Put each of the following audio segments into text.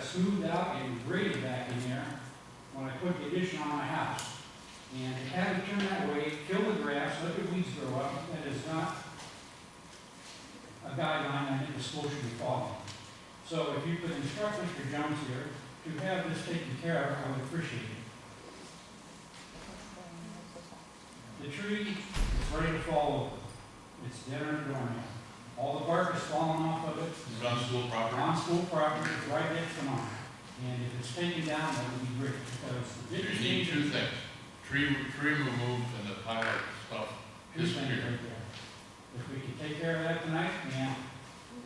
smoothed out and graded back in there when I put the addition on my house. And to have it turn that way, kill the grass, let the weeds grow up, that is not a guideline I think the school should be following. So if you could instruct Mr. Jones here to have this taken care of, I would appreciate it. The tree is ready to fall over. It's dead on the doormat. All the bark is falling off of it. It's on school property. On school property, it's right next to mine. And if it's taken down, that would be great, because the You biggest need thing two things, tree removed and the pile of stuff two things disappeared. right there. If we can take care of that tonight, and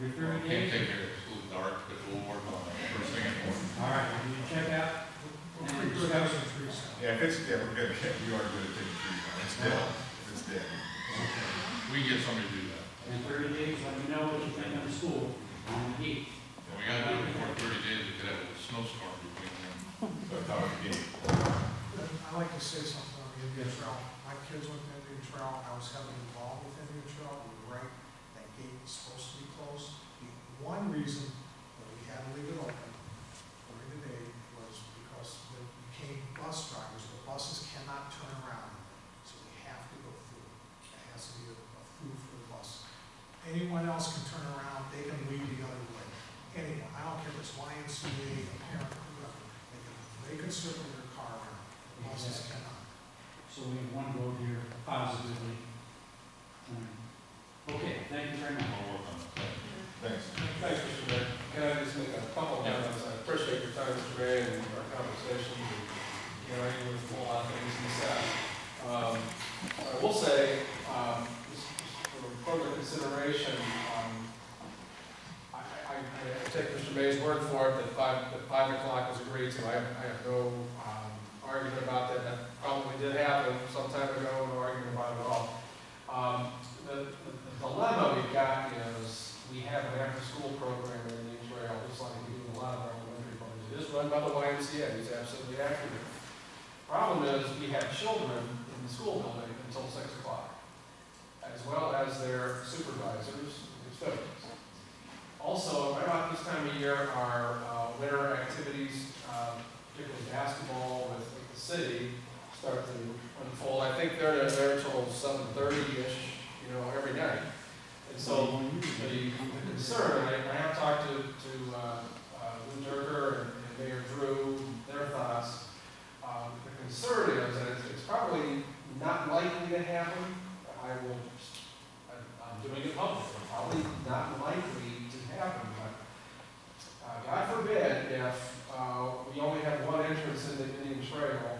your Well, 30 can't days. take care of it, it's a little dark, but we'll work on it first thing in the morning. All right, will you check out and discuss it? Yeah, if it's, yeah, we're good, we are good at taking trees down, it's dead, if it's dead. We can get somebody to do that. In 30 days, let me know what you think of the school on the heat. And we gotta do it before 30 days, we could have a snowstorm between them. So I thought it would be, I'd like to say something on the Indian Trail. My kids went to Indian Trail, I was heavily involved with Indian Trail, we were right, that gate was supposed to be closed. The one reason that we had to leave it open during the day was because when we became bus drivers, the buses cannot turn around, so we have to go through. It has to be a through for the bus. Anyone else can turn around, they can leave the other way. Anyone, I don't care if it's YMCA, a parent, whoever, they can circle their car around, the buses cannot. So we have one vote here positively. Okay, thank you very much. We'll work on it. thanks. Thanks, Mr. Mayor. Can I just make a couple of comments? I appreciate your time, Mr. Mayor, and our conversation, and, with a whole lot of things you said. I will say, just for further consideration, I take Mr. May's word for it that 5 o'clock was agreed to. I have no argument about that. That probably did happen some time ago, no argument about it at all. The dilemma we've got is we have an after-school program in the Trail, just like we do in a lot of our elementary programs. It is run by the YMCA, it's absolutely accurate. Problem is, we have children in the school building until 6 o'clock, as well as their supervisors and custodians. Also, right about this time of year, our winter activities, particularly basketball with the city, start to unfold. I think they're there until 7:30-ish, every night. And so the concern, I have talked to Lou Durker and Mayor Drew, their thoughts. The concern is that it's probably not likely to happen. I'm doing it publicly, probably not likely to happen, but God forbid if we only have one entrance in the Indian Trail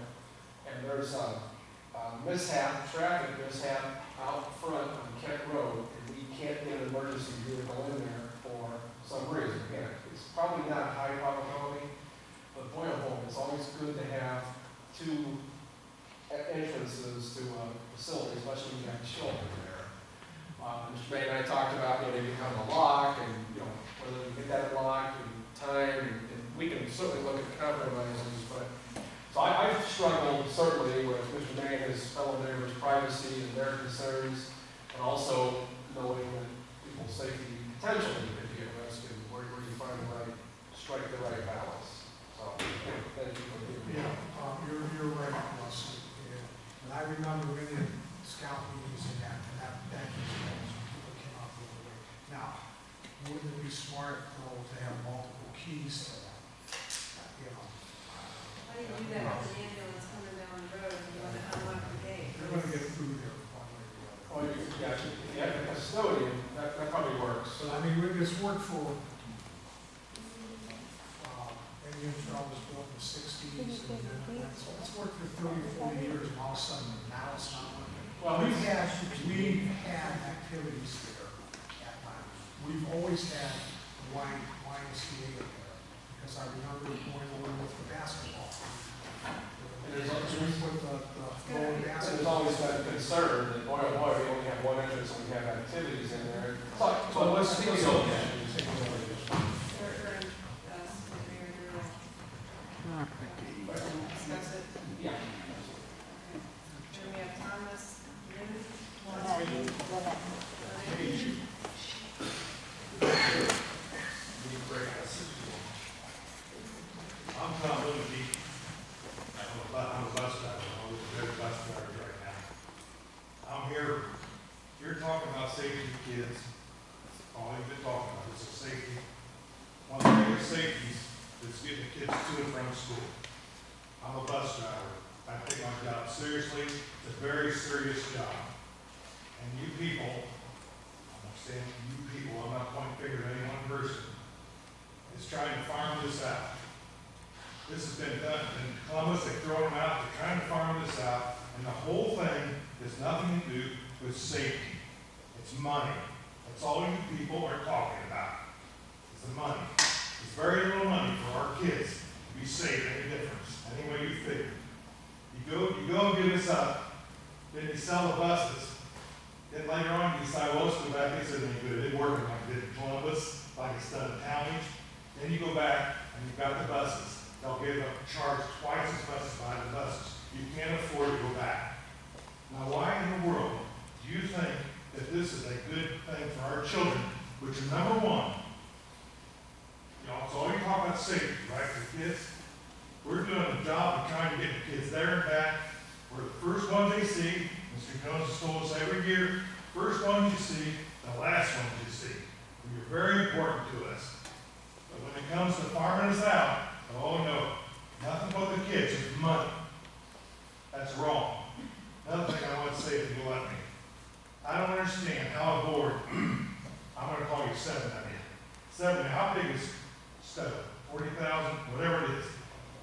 and there's a traffic mishap out front on Kent Road, and we can't get an emergency vehicle in there for some reason. Again, it's probably not high probability, but boy oh boy, it's always good to have two entrances to a facility, especially when you have children there. Mr. May and I talked about maybe having a lock, and whether we get that locked and time, and we can certainly look at compromises, but so I've struggled certainly with Mr. May and his fellow neighbors' privacy and their concerns, and also knowing that people's safety potentially could be at risk, and where you find strike the right balance. So, thank you for giving me. Yeah, you're right, Russ. And I remember many scout meetings and that people came up with it. Now, wouldn't it be smart though to have multiple keys to that? How do you do that with an ambulance coming down the road and you want to unlock the gate? They're going to get through there one way or the other. Oh, if you have a custodian, that probably works. So, I mean, it's worked for, Indian Trail was built in the 60s, and it's worked for 30, 40 years, and all of a sudden, now it's not working. Well, We've had activities there at times. We've always had YMCA there, because I remember going over with the basketball. There's basketball. always been a concern that, boy, oh boy, we only have one entrance and we have activities in there. So let's take a look at it. Discuss it. Yeah. Then we have Thomas, I'm Tom Lindsay. I'm a bus driver. I'm a good bus driver right now. I'm here, you're talking about safety of kids. All you've been talking about is safety. One of the biggest safeties is getting the kids to and from school. I'm a bus driver. I take my job seriously. It's a very serious job. And you people, I'm not saying you people, I'm not pointing fingers at any one person, is trying to farm this out. This has been done in Columbus, they've thrown them out, they're trying to farm this out, and the whole thing has nothing to do with safety. It's money. That's all you people are talking about. It's the money. It's very little money for our kids to be safe, any difference, any way you figure. You go and give this up, then you sell the buses, then later on you decide, well, let's go back, this isn't any good, it didn't work like it did in Columbus, like it's done in Talmadge. Then you go back and you've got the buses. They'll give a charge twice as much to buy the buses. You can't afford to go back. Now, why in the world do you think that this is a good thing for our children, which are number one? You know, it's all you talk about safety, right, for kids. We're doing a job of trying to get the kids there and back. We're the first ones they see. Mr. Jones has told us every year, first ones you see, the last ones you see. You're very important to us. But when it comes to farming us out, oh no, nothing but the kids, it's money. That's wrong. Another thing I want to say, if you'll let me. I don't understand how a board, I'm going to call you 7, I mean. 7, how big is Stowe? 40,000, whatever it is.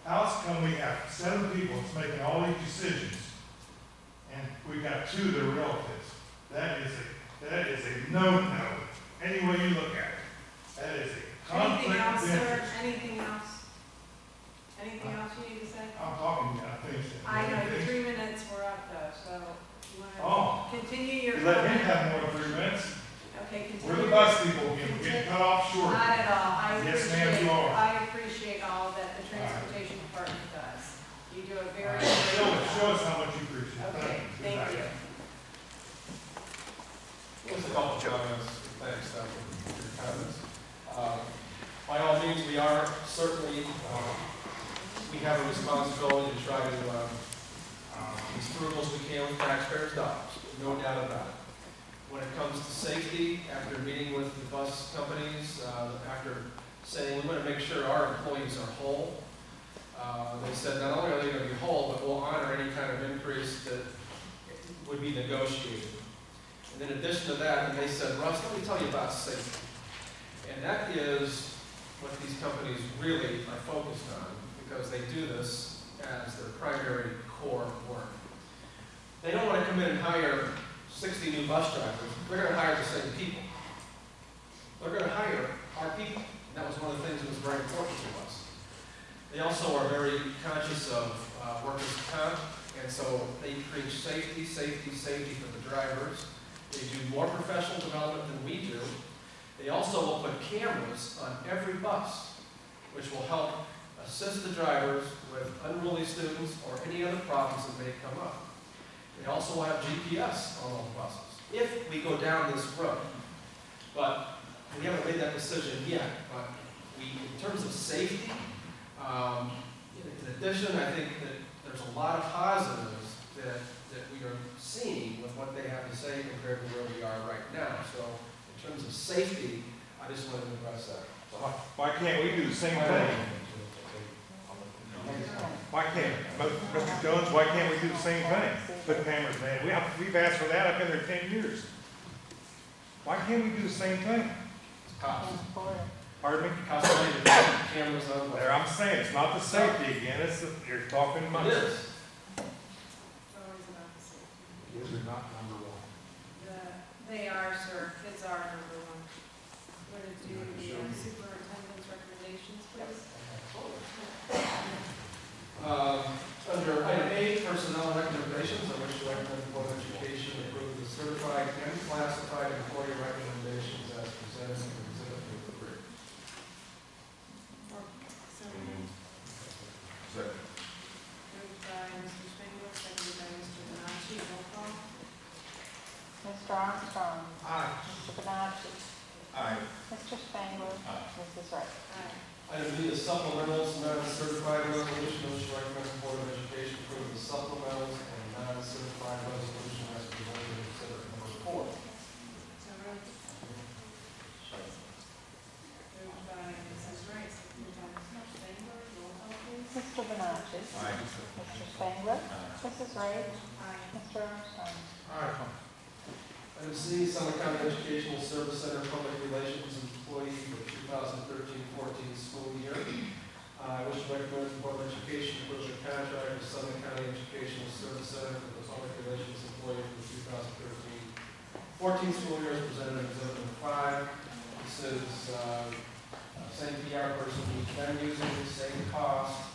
How's come we have 7 people that's making all these decisions, and we've got 2 that are relatives? That is a no-no, any way you look at it. That is a conflict Anything else, of sir? interest. Anything else? Anything else you need to say? I'm talking, I finished it. I know, your 3 minutes were up though, so you Oh. want to continue your You let him comment? have more than 3 minutes. Okay, continue. We're the bus people, get cut off short. Not at all. Yes, ma'am, you are. I appreciate all that the transportation department does. You do a very All right, good show job. us how much you appreciate it. Okay, thank you. Just a couple of comments. Thanks, Tom, for your comments. By all means, we are certainly, we have a responsibility to try to be as frugal as we can with taxpayers' dollars. No doubt about it. When it comes to safety, after meeting with the bus companies, after saying we want to make sure our employees are whole, they said not only are they going to be whole, but we'll honor any kind of increase that would be negotiated. And in addition to that, they said, Russ, let me tell you about safety. And that is what these companies really are focused on, because they do this as their primary core work. They don't want to come in and hire 60 new bus drivers. They're going to hire the same people. They're going to hire our people. And that was one of the things that was very important to us. They also are very conscious of workers' comp, and so they preach safety, safety, safety for the drivers. They do more professional development than we do. They also will put cameras on every bus, which will help assist the drivers with unruly students or any other problems that may come up. They also will have GPS on all the buses, if we go down this road. But we haven't made that decision yet. But in terms of safety, in addition, I think that there's a lot of positives that we are seeing with what they have to say compared to where we are right now. So in terms of safety, I just wanted to address that. Why can't we do the same thing? Why can't, Mr. Jones, why can't we do the same thing? Put cameras, man, we've asked for that, I've been there 10 years. Why can't we do the same thing? It's cost. Pardon me? Cost money to put cameras on. There, I'm saying, it's not the safety again, it's the, you're talking It money. is. It's always about the safety. Kids are not number one. They are, sir. Kids are number one. Would it do the superintendent's recommendations, please? Under item 8, personnel recommendations, I wish to recommend the Board of Education approve the certified and classified employee recommendations as presented in Exhibit 3. Second. Moved by Mr. Spangler, seconded by Mr. Bonacci. Roll call. Mr. Armstrong. Aye. Mr. Bonacci. Aye. Mr. Spangler. Aye. Mrs. Wright. Aye. Item B is supplementals, non-certified Sargent. Mr. Spangler. Mrs. Ray. Aye. Mr. Armstrong. Item C, Summit County Educational Service Center Public Relations Employee for 2013-14 school year. I wish to recommend the Board of Education approve the contract with Summit County Educational Service Center for the Public Relations Employee for the 2013-14 school year as presented in Exhibit number 5. This is same PR person who's been using, same cost.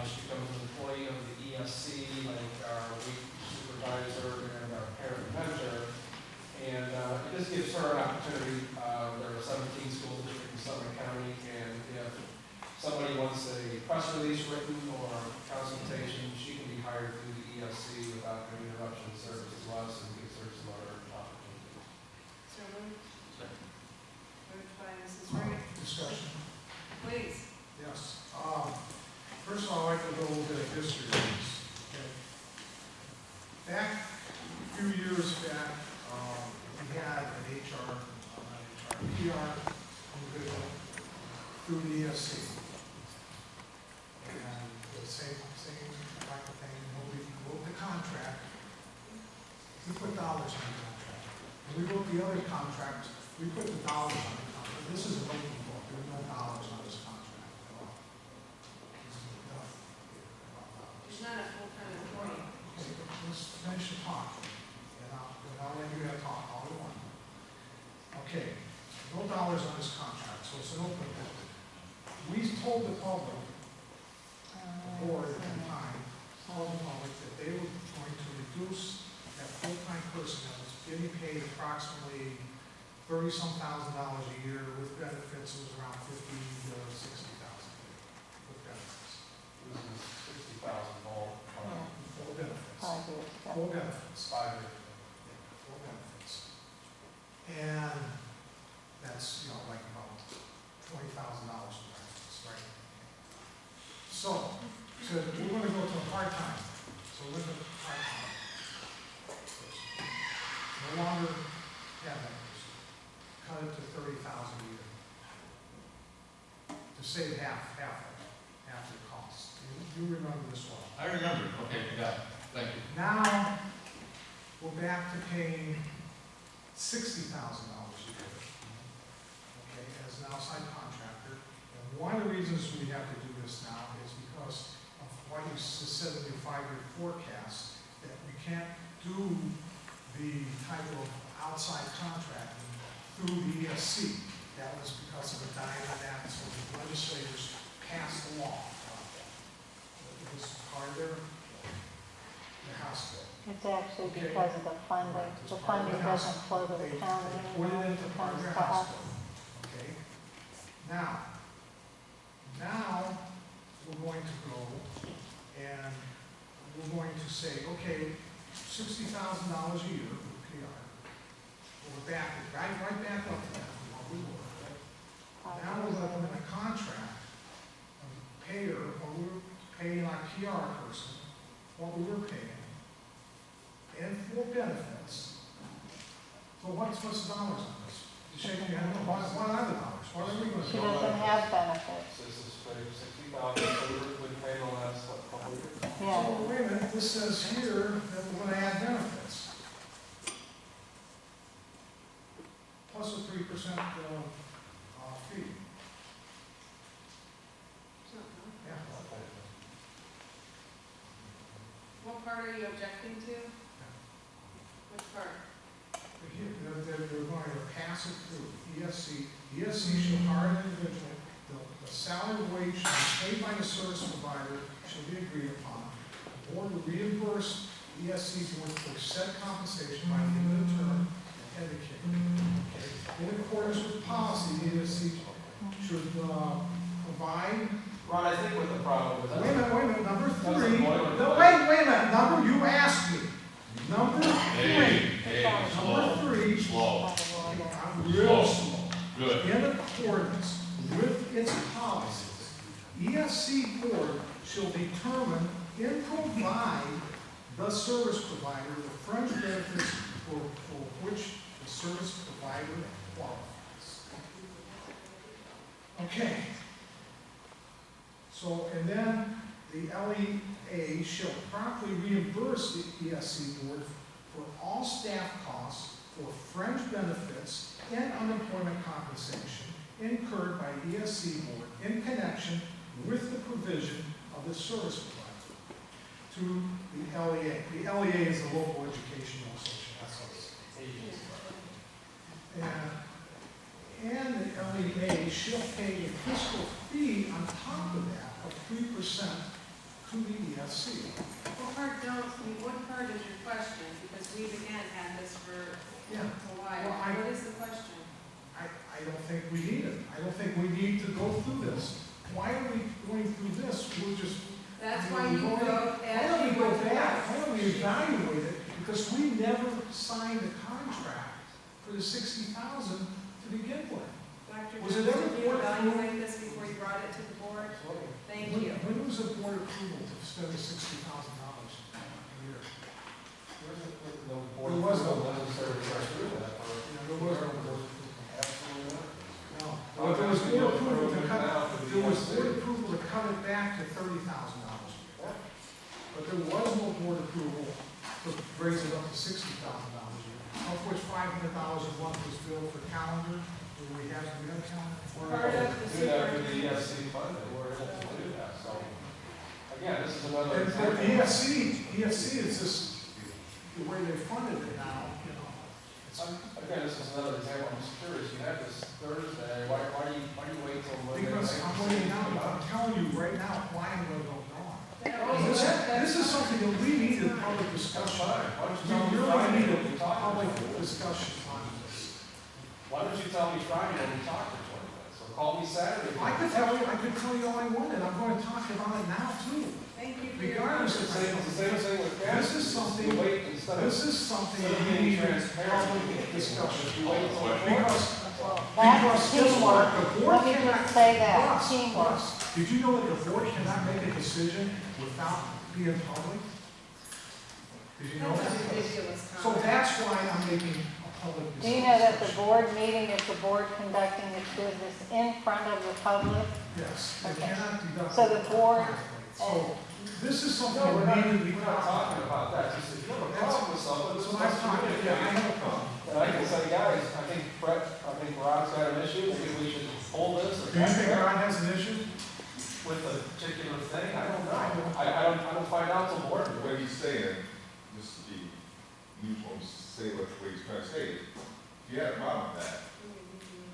She becomes an employee of the ESC, like our week supervisor and our parent mentor. And it just gives her an opportunity. There are 17 school districts in Summit County, and if somebody wants a press release written or consultation, she can be hired through the ESC without any interruption of service to us, and gives her some other opportunities. So moved. Moved by Mrs. Ray. Discussion, Please. yes. First of all, I'd like to go a little bit of history on this. Okay. Back, a few years back, we had an PR individual through the ESC. And the same type of thing, when we wrote the contract, we put dollars on the contract. When we wrote the other contract, we put the dollars on the contract. This is an open book, there are no dollars on this contract at all. There's nothing about dollars. She's not a full-time employee. Okay, let's finish the talk, and I'll let you guys talk all you want. Okay, no dollars on this contract, so it's an open book. We told the public, the board at the time, told the public that they were going to reduce that full-time person that was getting paid approximately $30-some thousand a year with benefits. It was around $50,000 to $60,000 with benefits. This is 60,000 all. Full benefits. 5 years ago. Full benefits. 5 years. Full benefits. And that's, like about $20,000 for benefits, right? So we're gonna go to a part-time. So we're gonna part-time. No longer have that person. Cut it to $30,000 a year. To save half the cost. You remember this well. I remember, okay, got it, thank you. Now, we're back to paying $60,000 a year, okay, as an outside contractor. And one of the reasons we have to do this now is because of what you said in your 5-year forecast, that we can't do the type of outside contracting through the ESC. That was because of the Diamond Act, so the legislators passed a law. It was part of their House bill. It's actually Okay. because of the funding. The funding doesn't flow to the county They put anymore, it it into part of comes their to House us. bill. Okay? Now, we're going to go and we're going to say, okay, $60,000 a year for PR. We're back, right back up to that, from what we were. Now we're going to put in a contract, pay her, or we're paying our PR person what we were paying, and for benefits. So what's the dollars on this? You shaking your head, what are the dollars? What are we going to She do? doesn't have benefits. This is for 60,000, so we're paying the last, couple of years? Yeah, So wait a minute, this says here that we're going to add benefits. Plus a 3% fee. Yeah. What part are you objecting to? Which part? They're going to pass it through ESC. ESC shall hire an individual, the salary wage shall be paid by the service provider shall be agreed upon. The board will reimburse ESC board for said compensation by the end of the term and educate. Okay. In accordance with policy, the ESC should provide. Ron, I think what the problem is. Wait a minute, number That's a 3. boilerplate. No, wait a minute, number, you asked me. Number 3. Hey, Number slow, 3. slow, out of order. I'm real slow. good. In accordance with its policies, ESC board shall determine and provide the service provider the fringe benefits for which the service provider qualifies. Okay. So, and then the LEA shall promptly reimburse the ESC board for all staff costs for fringe benefits and unemployment compensation incurred by ESC board in connection with the provision of the service provider to the LEA. The LEA is the local educational association, that's what it's. And the LEA shall pay a fiscal fee on top of that of 3% to the ESC. What part is your question? Because we've again had this for Yeah. a while. Well, What is the question? I don't think we need it. I don't think we need to go through this. Why are we going through this? We're just. That's why you vote Why as don't we you go vote. back? Why don't we evaluate it? Because we never signed a contract for the 60,000 to begin with. Dr. Was it Jones, ever did you board evaluate this before you brought it to the board? Thank you. When was the board approval to spend the $60,000 a year? No board There was no- approval necessary to through that. There was no board approval. Absolutely not. No. But there was board approval to cut, there was board approval to cut it back to $30,000. But there was no board approval to raise it up to $60,000 a year, of which $500,000 a month was billed for calendar. Do we have calendar? Part of the Do that with the superintendent. ESC fund, and we're able to do that, so. Again, this is another And example. ESC is just, the way they funded it now, you know. Again, this is another example, I'm just curious, you have this Thursday, why do you wait till Monday? Because I'm waiting now, I'm telling you right now why I'm gonna go down. Oh, This is something that we need a public That's discussion. fine, why don't you We tell me really Friday need when we a talk? public discussion on this. Why don't you tell me Friday when we talk for 20 minutes, or call me Saturday? I could tell you all I wanted, I'm gonna talk about it now too. Thank you for your Regardless It's of. the same thing with gas. This is something- You wait instead of. This is something Instead that of we being need a transparent, public discussion. you wait till the board. Because, Well, because that's guess what? teamwork. The board Let me cannot. just say that, Russ, teamwork. Russ, did you know that the board cannot make a decision without being public? Did you know That's a that? ridiculous So comment. that's why I'm making a public Do discussion. you know that the board meeting is the board conducting its business in front of the public? Yes, it Okay. cannot be done. So the board- So this is something No, we're that not, needed to be we're not talked talking about. about that, just if you have a problem with something, So let's I'm talking, yeah, I have a problem. And I can say, guys, I think Brett, I think Rod's got an issue, maybe we should hold this or Do you think that Ron has an issue? with a particular thing, I don't know. I don't find out till board meeting. What he's saying, just to be neutral, and say what he's trying to say, is, if you had a problem with that,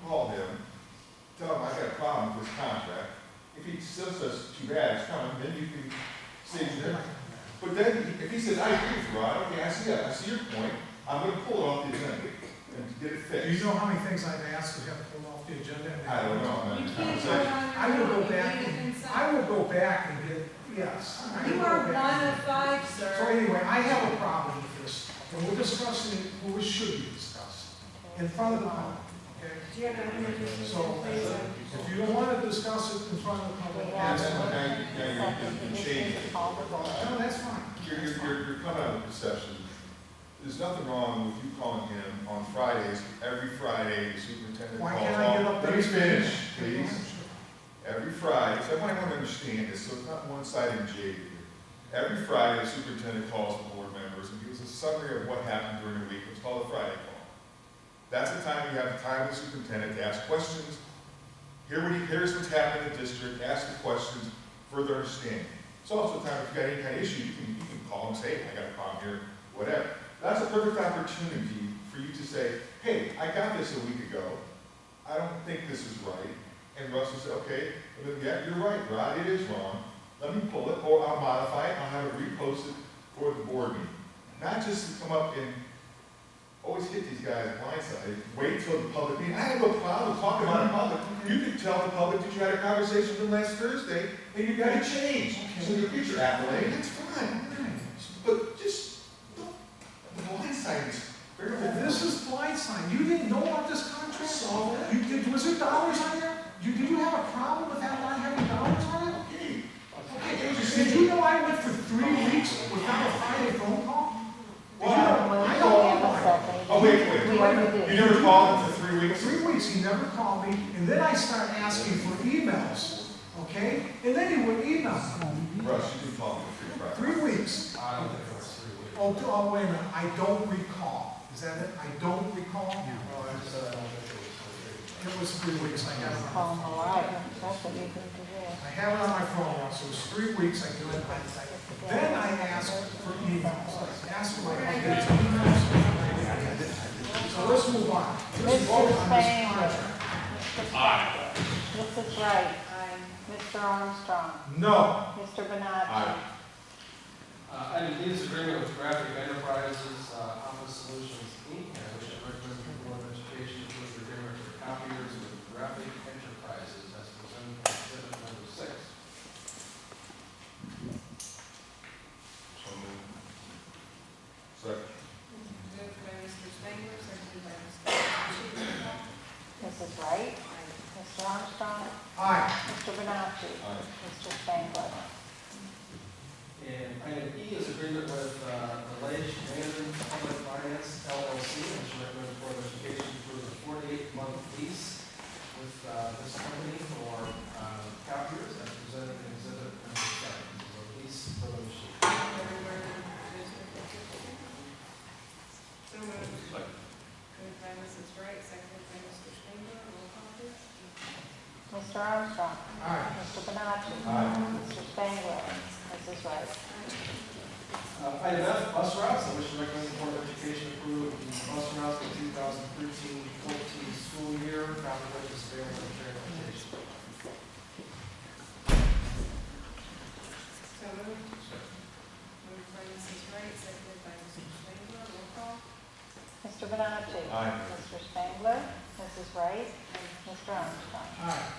call him, tell him I got a problem with this contract. If he still says, too bad, it's coming, then you can say that. But then, if he says, I agree with Rod, okay, I see your point, I'm gonna pull it off the agenda and get it Do you fixed. know how many things I've asked to have pulled off the agenda? and they I don't know, I'm You in can't vote conversation. on I your will own, go back, you need and consent. I will go back and get, yes. I You will are go back. one of five, So sir. anyway, I have a problem with this, and we're discussing it, where it should be discussed, in front of the public, okay? Do you have an interview? So, if you don't want to discuss it in front of the public, We And have that's then fine. you're changing. No, that's fine. You're coming out of the session. There's nothing wrong with you calling him on Fridays, every Friday, the superintendent Why calls can't I get off. up Let there? me finish, please. Every Friday, so everybody want to understand this, so it's not one-sided jade here. Every Friday, the superintendent calls the board members and gives a summary of what happened during the week. It's called a Friday call. That's the time you have time with the superintendent to ask questions, here's what's happening in the district, ask the questions, further understanding. It's also a time if you got any kind of issue, you can call and say, hey, I got a problem here, whatever. That's a perfect opportunity for you to say, hey, I got this a week ago, I don't think this is right. And Russ will say, okay, well, then, yeah, you're right, Rod, it is wrong. Let me pull it, or I'll modify it, I'll have it reposted for the board meeting. Not just to come up and always get these guys blindsided, wait till the public meeting. I have no problem talking about it in public. You can tell the public that you had a conversation with them last Thursday, and you got to change. So your future accolade, that's fine, all right. But just, don't, the blindside is very This is blindside. You didn't know about this contract? You did, was there dollars on there? Did you have a problem with that not having dollars on it? okay. Okay, did you know I went for 3 weeks without a Friday phone call? We have a motion, we have a second. Oh, wait. We already did. You never called him for 3 For weeks? 3 weeks, he never called me, and then I started asking for emails, okay? And then he would email meeting on it. Russ, you can call me free Friday. 3 weeks. I don't think it was 3 weeks. Oh, wait a minute, I don't recall. Is that it? I don't recall? No, I just said I don't think it was 3 weeks. It was 3 weeks, I have it on Call my them a phone. liar, that's what you do to this. I have it on my phone, so it was 3 weeks, I do it. Then I asked for emails. I asked for my updates on emails. So let's move on. Let's vote on this contract. Mrs. Wright, Aye. Mr. Armstrong, No. Mr. Benacci. Aye. Item D is agreement with Graphic Enterprises, Office Solutions, Inc., which I recommend the Board of Education approve the agreement for copiers with Graphic Enterprises as presented in exhibit number 6. So moved. Second. Moved by Mr. Spangler, seconded by Mr. Benacci. Mrs. Wright, Aye. Mr. Armstrong, Aye. Mr. Benacci, Aye. Mr. Spangler. And item E is agreement with the Lake Management Public Finance LLC, which I recommend the Board of Education approve a 48-month lease with this company for copiers as presented in exhibit number 7. This is a lease for the machine. Everywhere in the district. So moved. Second. Moved by Mrs. Wright, seconded by Mr. Spangler. Roll call, please. Mr. Armstrong, Aye. Mr. Benacci, Aye. Mr. Spangler, Mrs. Wright. Item F, bus routes, I wish to recommend the Board of Education approve the bus routes for 2013-14 school year, copy of which is available in transportation. So moved. Moved by Mrs. Wright, seconded by Mr. Spangler. Roll call. Mr. Benacci. Aye. Mr. Spangler, Mrs. Wright, Mr. Armstrong. Aye.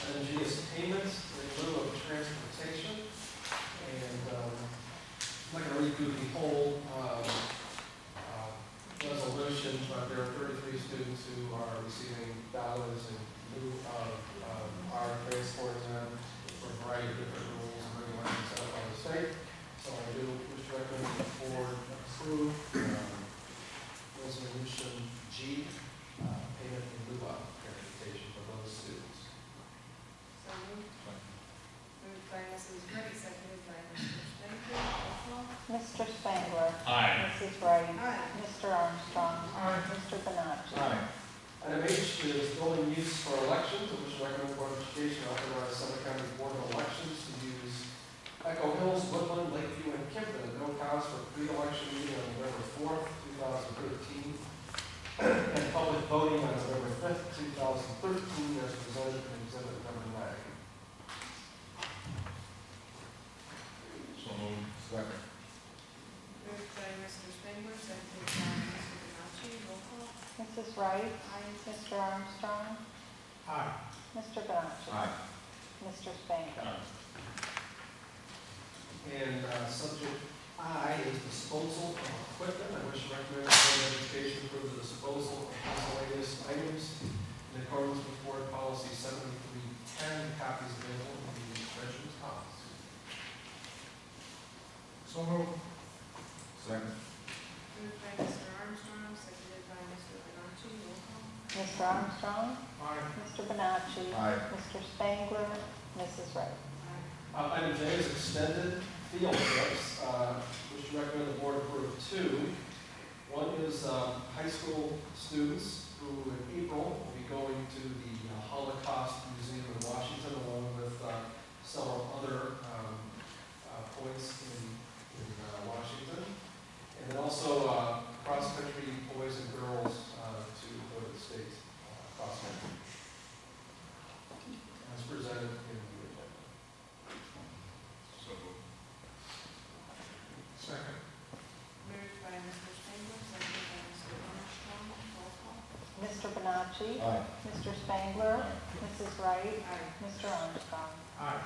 Item G is payments in lieu of transportation. And I'm not going to read through the whole resolution, but there are 33 students who are receiving dollars in lieu of our transporting them for a variety of different rules and regulations set up by the state. So I do wish to recommend the board approve resolution G, payment in lieu of transportation for those students. So moved. Moved by Mrs. Wright, seconded by Mr. Spangler. Roll call. Mr. Spangler. Aye. Mrs. Wright. Aye. Mr. Armstrong. Aye. Mr. Benacci. Aye. Item H is building use for elections, which I recommend the Board of Education authorize Summit County Board of Elections to use Echo Hills, Woodland, Lakeview, and Kempton at no cost for pre-election meeting on November 4th, 2013, and public voting on November 5th, 2013, as presented in exhibit number 9. So moved. Second. Moved by Mr. Spangler, seconded by Mr. Benacci. Roll call. Mrs. Wright. Aye. Mr. Armstrong. Aye. Mr. Benacci. Aye. Mr. Spangler. And subject I is disposal of equipment. I wish to recommend the Board of Education approve the disposal of miscellaneous items in accordance with Board Policy 7310, copies available in the treasurer's office. So moved. Second. Moved by Mr. Armstrong, seconded by Mr. Benacci. Roll call. Mr. Armstrong. Aye. Mr. Benacci. Aye. Mr. Spangler. Mrs. Wright. Aye. Item J is extended field trips, which we recommend the board approve 2. One is high school students who in April will be going to the Holocaust Museum in Washington along with several other points in Washington. And then also cross-country boys and girls to go to the state cross-country. As presented in the agenda. So moved. Second. Moved by Mr. Spangler, seconded by Mr. Armstrong. Roll call. Mr. Benacci. Aye. Mr. Spangler. Mrs. Wright. Aye. Mr. Armstrong. Aye.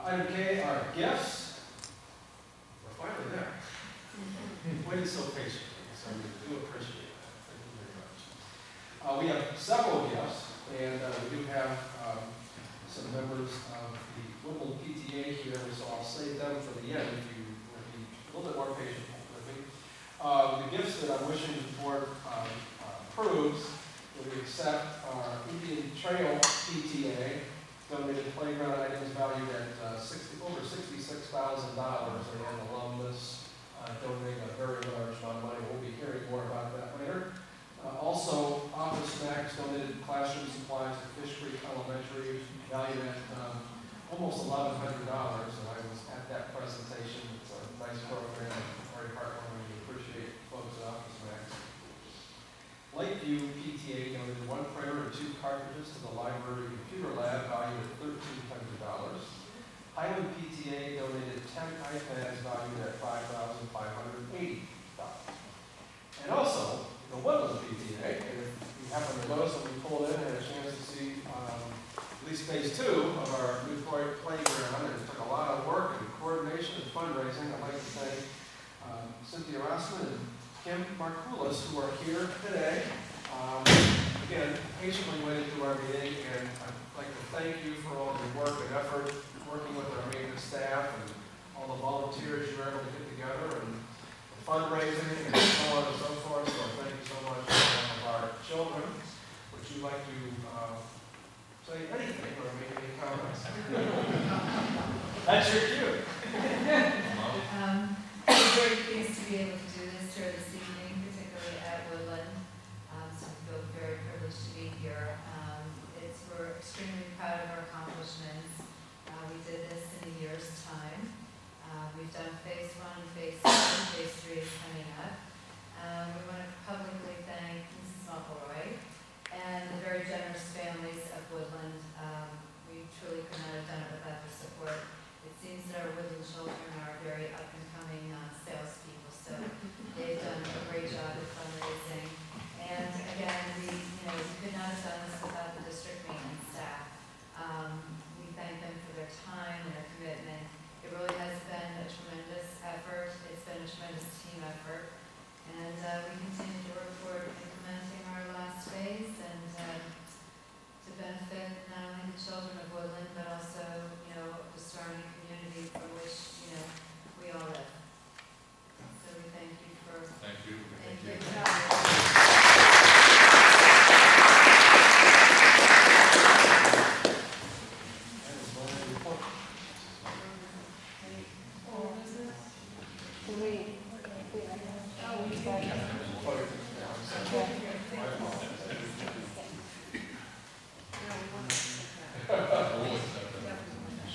Item K are gifts. We're finally there. Waiting so patiently, so we do appreciate that. Thank you very much. We have several gifts, and we do have some members of the Woodland PTA here, so I'll save them for the end if you would be a little bit more patient with me. The gifts that I'm wishing the board approves, that we accept our Indian Trail PTA donated playground items valued at almost $1,100, and I was at that presentation. It's a nice program, very heartwarming, we appreciate folks at Office Max. Lakeview PTA donated 1 printer and 2 cartridges to the library computer lab valued at $1,300. Highland PTA donated 10 iPads valued at $5,580. And also, the Woodland PTA, and if you happen to notice when we pulled in and had a chance to see at least phase 2 of our new playground, it took a lot of work and coordination and fundraising. I'd like to thank Cynthia Rossman and Kim Markoulis, who are here today. Again, patiently waited through our meeting, and I'd like to thank you for all your work and effort, working with our maintenance staff and all the volunteers you were able to get together, and the fundraising and so on and so forth. So thank you so much to all of our children. Would you like to say anything or make any comments? That's your cue. I'm very pleased to be able to do this here this evening, particularly at Woodland. So I feel very privileged to be here. We're extremely proud of our accomplishments. We did this in a year's time. We've done phase 1, phase 2, phase 3 is coming up. We want to publicly thank Mrs. McElroy and the very generous families of Woodland. We truly could not have done it without their support. It seems that our Woodland children are very up-and-coming salespeople, so they've done a great job of fundraising. And again, we could not have done this without the district maintenance staff. We thank them for their time, their commitment. It really has been a tremendous effort. It's been a tremendous team effort. And we continue to work toward implementing our last phase and to benefit not only the children of Woodland, but also, the surrounding community from which, we all live. So we thank you for. Thank you. Thank you.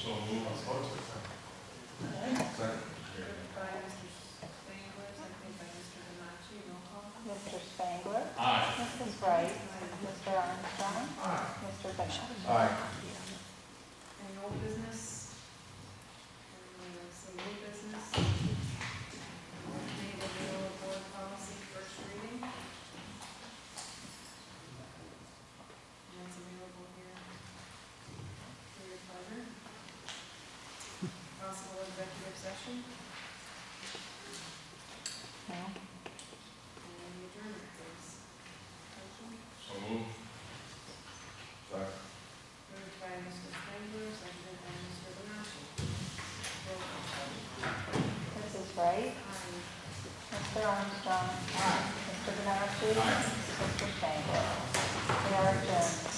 So move. Mr. Spangler. Aye. Mrs. Wright. Mr. Armstrong. Mr. Bennett. Aye. Any old business? Some new business? Need a real board policy first reading? That's available here for your pleasure. Possible executive session No. and adjournment, please. Motion? So move. Moved by Mr. Spangler, seconded by Mr. Benacci. Roll call. Mrs. Wright. Aye. Mr. Armstrong. Mr. Benacci. Mr. Spangler. We are adjourned.